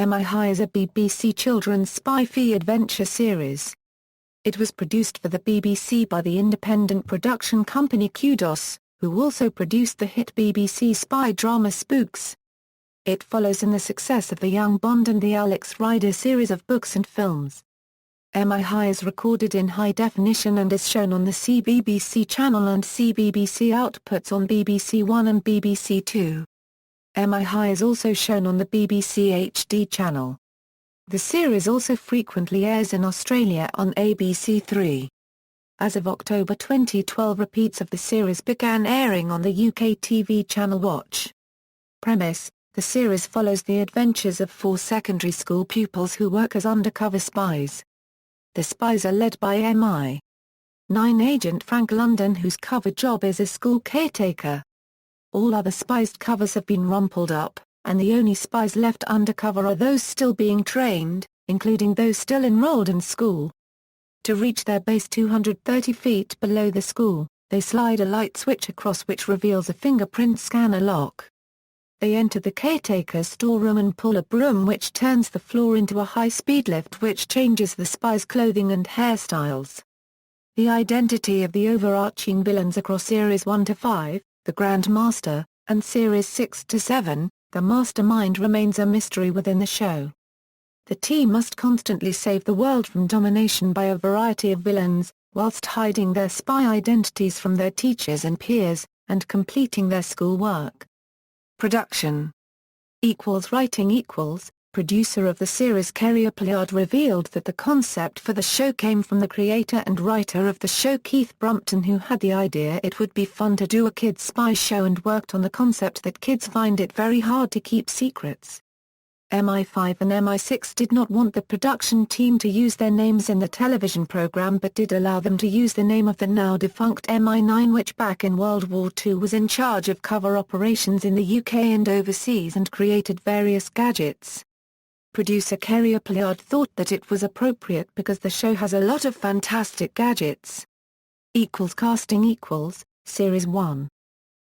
MI High is a BBC children's spy adventure series. It was produced for the BBC by the independent production company Kudos, who also produced the hit BBC spy drama Spooks. It follows in the success of the Young Bond and the Alex Rider series of books and films. MI High is recorded in high definition and is shown on the CBBC channel and CBBC outputs on BBC One and BBC Two. MI High is also shown on the BBC HD channel. The series also frequently airs in Australia on ABC Three. As of October 2012, repeats of the series began airing on the UKTV channel Watch. Premise: the series follows the adventures of 4 secondary school pupils who work as undercover spies. The spies are led by MI9 agent Frank London, whose cover job is as school caretaker. All other spies' covers have been rumpled up, and the only spies left undercover are those still being trained, including those still enrolled in school. To reach their base 230 feet below the school, they slide a light switch across which reveals a fingerprint scanner lock. They enter the caretaker's storeroom and pull a broom which turns the floor into a high-speed lift which changes the spies' clothing and hairstyles. The identity of the overarching villains across Series 1 to 5, the Grand Master, and Series 6 to 7, the Mastermind, remains a mystery within the show. The team must constantly save the world from domination by a variety of villains, whilst hiding their spy identities from their teachers and peers, and completing their school work. Production =writing Producer of the series Kerry Appleyard revealed that the concept for the show came from the creator and writer of the show Keith Brumpton, who had the idea it would be fun to do a kids' spy show and worked on the concept that kids find it very hard to keep secrets. MI5 and MI6 did not want the production team to use their names in the television program but did allow them to use the name of the now defunct MI9, which back in World War II was in charge of cover operations in the UK and overseas and created various gadgets. Producer Kerry Appleyard thought that it was appropriate because the show has a lot of fantastic gadgets. Casting Series 1.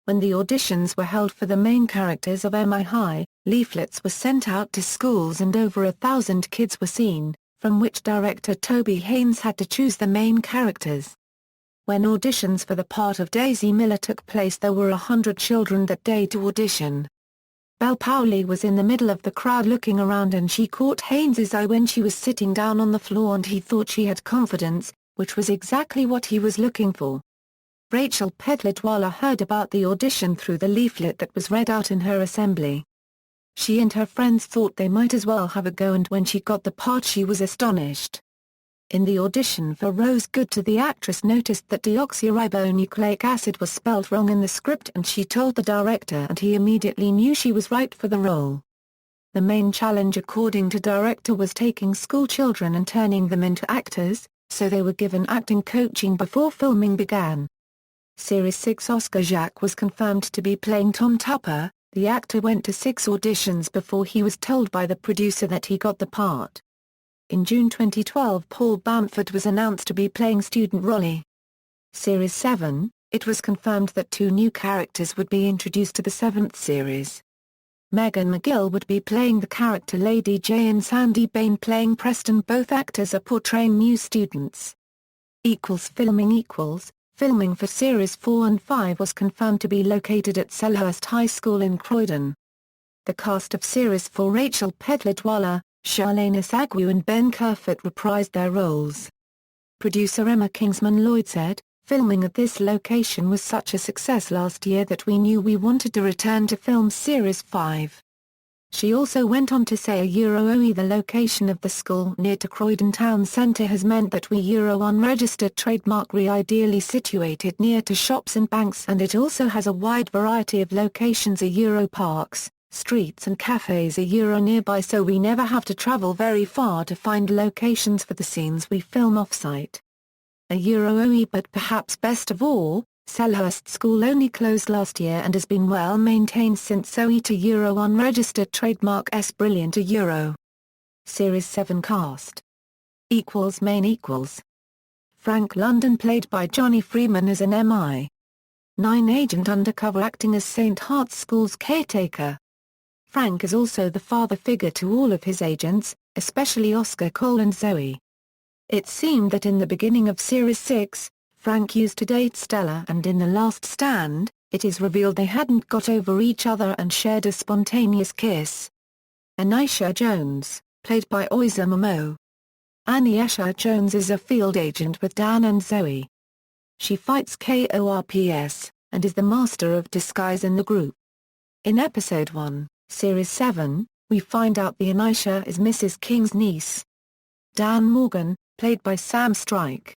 When the auditions were held for the main characters of MI High, leaflets were sent out to schools and over 1,000 kids were seen, from which director Toby Haynes had to choose the main characters. When auditions for the part of Daisy Miller took place, there were 100 children that day to audition. Belle Powley was in the middle of the crowd looking around and she caught Haynes's eye when she was sitting down on the floor and he thought she had confidence, which was exactly what he was looking for. Rachel Pedledwala heard about the audition through the leaflet that was read out in her assembly. She and her friends thought they might as well have a go, and when she got the part she was astonished. In the audition for Rose Good, the actress noticed that deoxyribonucleic acid was spelt wrong in the script and she told the director, and he immediately knew she was right for the role. The main challenge, according to director, was taking school children and turning them into actors, so they were given acting coaching before filming began. Series 6 Oscar Jacques was confirmed to be playing Tom Tupper. The actor went to 6 auditions before he was told by the producer that he got the part. In June 2012, Paul Bamford was announced to be playing student Rolly. Series 7, it was confirmed that 2 new characters would be introduced to the 7th series. Megan McGill would be playing the character Lady J and Sandy Bain playing Preston. Both actors are portraying new students. Filming for Series 4 and 5 was confirmed to be located at Selhurst High School in Croydon. The cast of Series 4, Rachel Pedledwala, Charlene Asagwu and Ben Kerfoot, reprised their roles. Producer Emma Kingsman Lloyd said, "Filming at this location was such a success last year that we knew we wanted to return to film Series 5. She also went on to say the location of the school near to Croydon Town Centre has meant that we unregistered trademark ideally situated near to shops and banks, and it also has a wide variety of locations parks, streets and cafes nearby, so we never have to travel very far to find locations for the scenes we film off-site. But perhaps best of all, Selhurst School only closed last year and has been well maintained since, so unregistered trademark brilliant Series 7 cast Main Frank London played by Johnny Freeman as an MI9 agent undercover acting as St. Hart's School's caretaker. Frank is also the father figure to all of his agents, especially Oscar Cole and Zoe. It seemed that in the beginning of Series 6, Frank used to date Stella, and in The Last Stand, it is revealed they hadn't got over each other and shared a spontaneous kiss. Anisha Jones, played by Oiza Momoa. Anisha Jones is a field agent with Dan and Zoe. She fights Corps, and is the master of disguise in the group. In Episode 1, Series 7, we find out the Anisha is Mrs. King's niece. Dan Morgan, played by Sam Strike.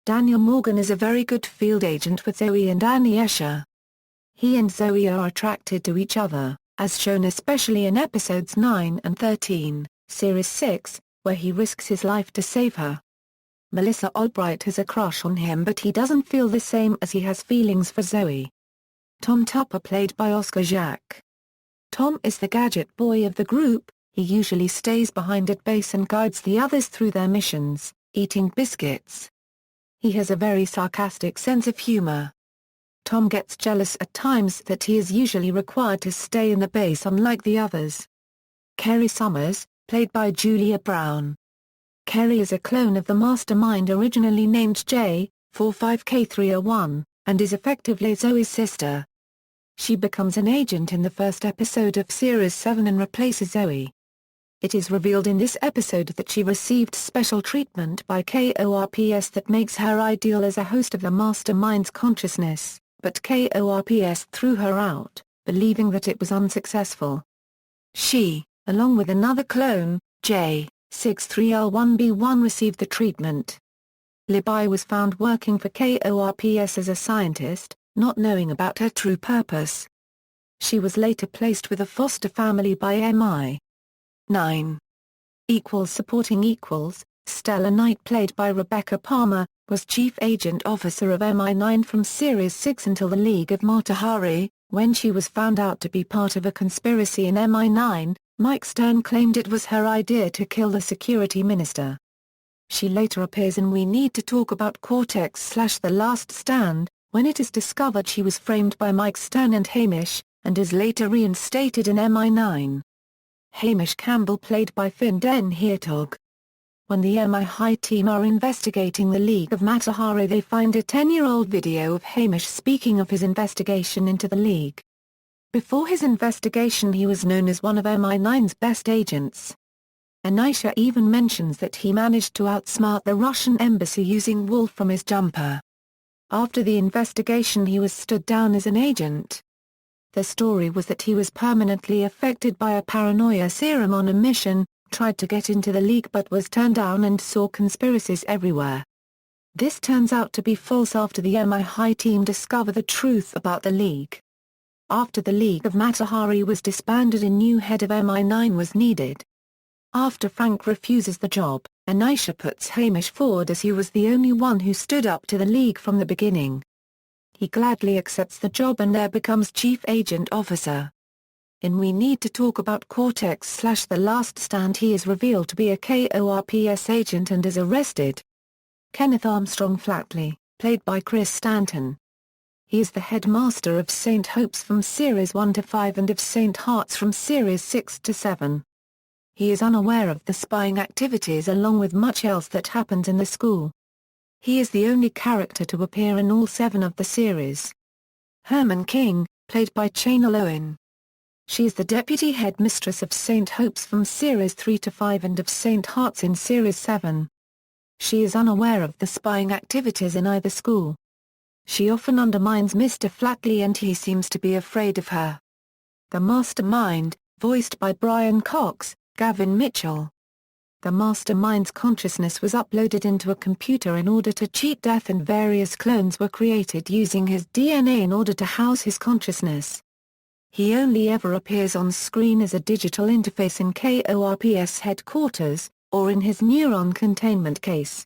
Daniel Morgan is a very good field agent with Zoe and Anisha. He and Zoe are attracted to each other, as shown especially in Episodes 9 and 13, Series 6, where he risks his life to save her. Melissa Albright has a crush on him, but he doesn't feel the same as he has feelings for Zoe. Tom Tupper, played by Oscar Jacques. Tom is the gadget boy of the group. He usually stays behind at base and guides the others through their missions, eating biscuits. He has a very sarcastic sense of humor. Tom gets jealous at times that he is usually required to stay in the base unlike the others. Kerry Summers, played by Julia Brown. Kerry is a clone of the mastermind originally named J45K301, and is effectively Zoe's sister. She becomes an agent in the first episode of Series 7 and replaces Zoe. It is revealed in this episode that she received special treatment by Corps that makes her ideal as a host of the Mastermind's consciousness, but Corps threw her out, believing that it was unsuccessful. She, along with another clone, J63L1B1, received the treatment. Libby was found working for Corps as a scientist, not knowing about her true purpose. She was later placed with a foster family by MI. 9. Supporting equals, Stella Knight, played by Rebecca Palmer, was Chief Agent Officer of MI9 from Series 6 until the League of Mata Hari. When she was found out to be part of a conspiracy in MI9, Mike Stern claimed it was her idea to kill the security minister. She later appears in We Need to Talk About Cortex/The Last Stand, when it is discovered she was framed by Mike Stern and Hamish, and is later reinstated in MI9. Hamish Campbell, played by Finn Den Heertog. When the MI High team are investigating the League of Mata Hari, they find a 10-year-old video of Hamish speaking of his investigation into the League. Before his investigation, he was known as one of MI9's best agents. Anisha even mentions that he managed to outsmart the Russian embassy using wool from his jumper. After the investigation, he was stood down as an agent. The story was that he was permanently affected by a paranoia serum on a mission, tried to get into the League but was turned down, and saw conspiracies everywhere. This turns out to be false after the MI High team discover the truth about the League. After the League of Mata Hari was disbanded, a new head of MI9 was needed. After Frank refuses the job, Anisha puts Hamish forward as he was the only one who stood up to the League from the beginning. He gladly accepts the job and there becomes Chief Agent Officer. In We Need to Talk About Cortex/The Last Stand, he is revealed to be a Corps agent and is arrested. Kenneth Armstrong Flatley, played by Chris Stanton. He is the headmaster of St. Hope's from Series 1 to 5 and of St. Heart's from Series 6 to 7. He is unaware of the spying activities along with much else that happens in the school. He is the only character to appear in all 7 of the series. Herman King, played by Chanel Owen. She is the deputy headmistress of St. Hope's from Series 3 to 5 and of St. Heart's in Series 7. She is unaware of the spying activities in either school. She often undermines Mr. Flatley and he seems to be afraid of her. The Mastermind, voiced by Brian Cox, Gavin Mitchell. The Mastermind's consciousness was uploaded into a computer in order to cheat death, and various clones were created using his DNA in order to house his consciousness. He only ever appears on screen as a digital interface in Corps headquarters, or in his neuron containment case.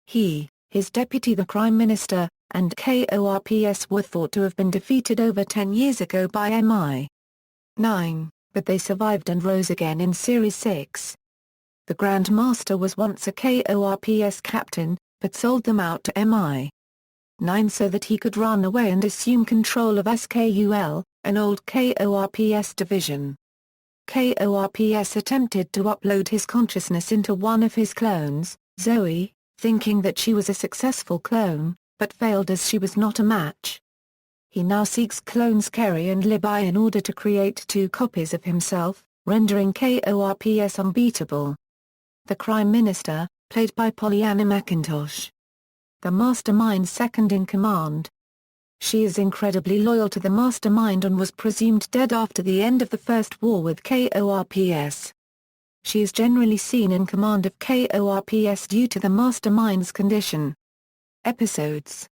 He, his deputy the Crime Minister, and Corps were thought to have been defeated over 10 years ago by MI9, but they survived and rose again in Series 6. The Grand Master was once a Corps captain, but sold them out to MI9 so that he could run away and assume control of SKUL, an old Corps division. Corps attempted to upload his consciousness into one of his clones, Zoe, thinking that she was a successful clone, but failed as she was not a match. He now seeks clones Kerry and Libby in order to create 2 copies of himself, rendering Corps unbeatable. The Crime Minister, played by Pollyanna McIntosh. The Mastermind's second-in-command. She is incredibly loyal to the Mastermind and was presumed dead after the end of the First War with Corps. She is generally seen in command of Corps due to the Mastermind's condition. Episodes.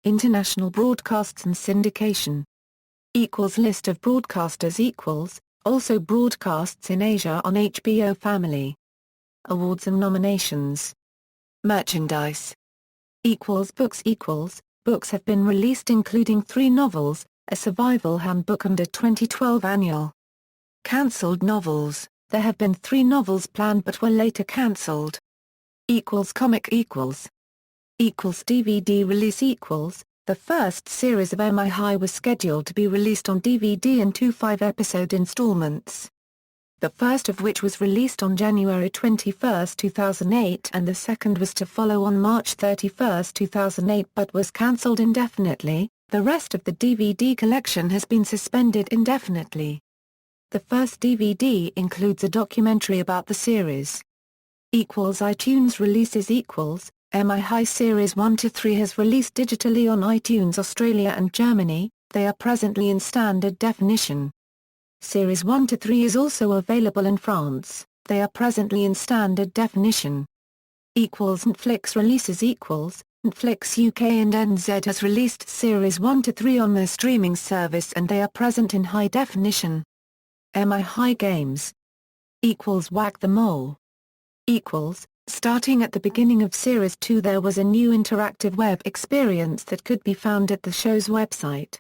International broadcasts and syndication. List of broadcasters also broadcasts in Asia on HBO Family. Awards and nominations. Merchandise. Books. Books have been released including 3 novels, a survival handbook and a 2012 annual. Cancelled novels. There have been 3 novels planned but were later cancelled. Comic. DVD release. The first series of MI High was scheduled to be released on DVD in 2 5-episode installments. The first of which was released on January 21, 2008 and the second was to follow on March 31, 2008 but was cancelled indefinitely. The rest of the DVD collection has been suspended indefinitely. The first DVD includes a documentary about the series. iTunes releases. MI High Series 1-3 has released digitally on iTunes Australia and Germany. They are presently in standard definition. Series 1-3 is also available in France. They are presently in standard definition. Netflix releases. Netflix UK and NZ has released Series 1-3 on their streaming service and they are present in high definition. MI High Games. Whack the Mole. Starting at the beginning of Series 2 there was a new interactive web experience that could be found at the show's website.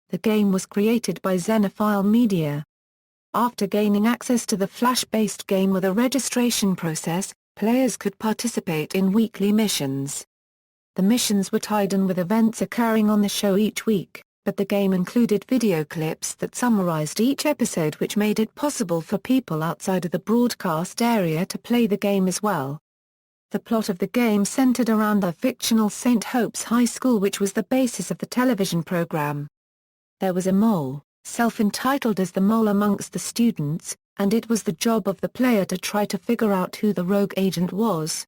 The game was created by Xenophile Media. After gaining access to the Flash-based game with a registration process, players could participate in weekly missions. The missions were tied in with events occurring on the show each week, but the game included video clips that summarized each episode which made it possible for people outside of the broadcast area to play the game as well. The plot of the game centered around the fictional St. Hope's High School which was the basis of the television program. There was a mole, self-entitled as the Mole amongst the students, and it was the job of the player to try to figure out who the rogue agent was.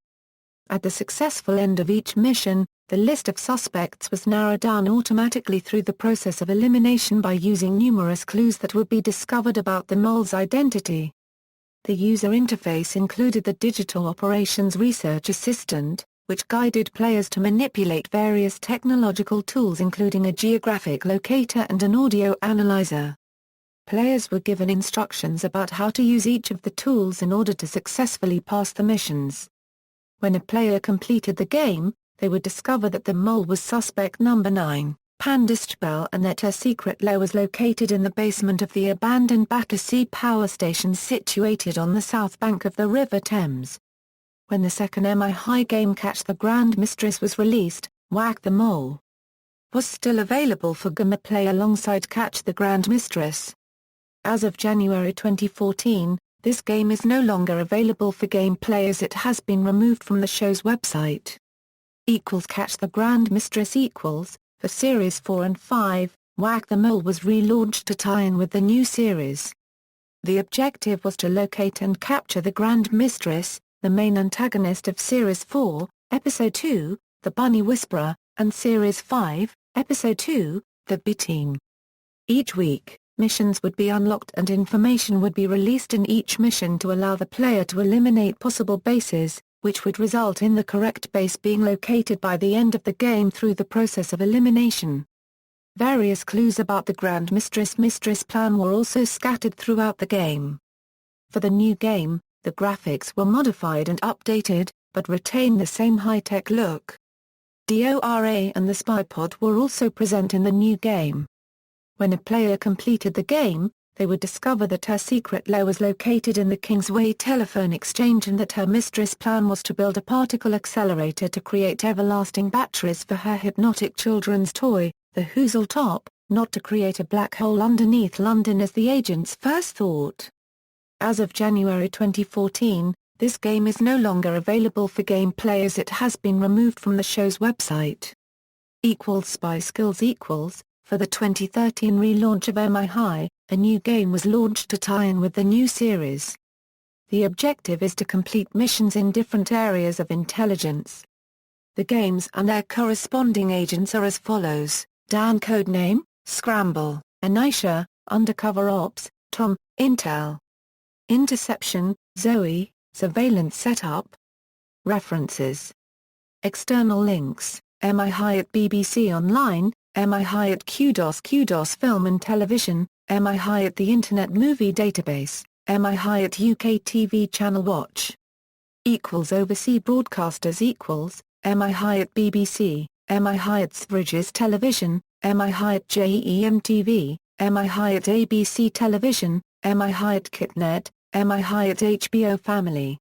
At the successful end of each mission, the list of suspects was narrowed down automatically through the process of elimination by using numerous clues that would be discovered about the mole's identity. The user interface included the Digital Operations Research Assistant, which guided players to manipulate various technological tools including a geographic locator and an audio analyzer. Players were given instructions about how to use each of the tools in order to successfully pass the missions. When a player completed the game, they would discover that the mole was suspect number 9, Pandistbel, and that her secret lair was located in the basement of the abandoned Battersea power station situated on the south bank of the River Thames. When the second MI High game Catch the Grand Mistress was released, Whack the Mole was still available for game play alongside Catch the Grand Mistress. As of January 2014, this game is no longer available for gameplay as it has been removed from the show's website. Catch the Grand Mistress for Series 4 and 5, Whack the Mole was relaunched to tie in with the new series. The objective was to locate and capture the Grand Mistress, the main antagonist of Series 4, Episode 2, The Bunny Whisperer, and Series 5, Episode 2, The B-Team. Each week, missions would be unlocked and information would be released in each mission to allow the player to eliminate possible bases, which would result in the correct base being located by the end of the game through the process of elimination. Various clues about the Grand Mistress plan were also scattered throughout the game. For the new game, the graphics were modified and updated, but retain the same high-tech look. DORA and the spy pod were also present in the new game. When a player completed the game, they would discover that her secret lair was located in the Kingsway telephone exchange and that her mistress' plan was to build a particle accelerator to create everlasting batteries for her hypnotic children's toy, the Hoozle Top, not to create a black hole underneath London as the agents first thought. As of January 2014, this game is no longer available for gameplay as it has been removed from the show's website. Spy Skills For the 2013 relaunch of MI High, a new game was launched to tie in with the new series. The objective is to complete missions in different areas of intelligence. The games and their corresponding agents are as follows: Dan codename, Scramble, Anisha, Undercover Ops, Tom, Intel. Interception, Zoe, Surveillance Setup. References. External links: MI High at BBC Online, MI High at Kudos Film and Television, MI High at the Internet Movie Database, MI High at UKTV Channel Watch. Overseas broadcasters MI High at BBC, MI High at Sveriges Television, MI High at JEM-TV, MI High at ABC Television, MI High at Kitnet, MI High at HBO Family.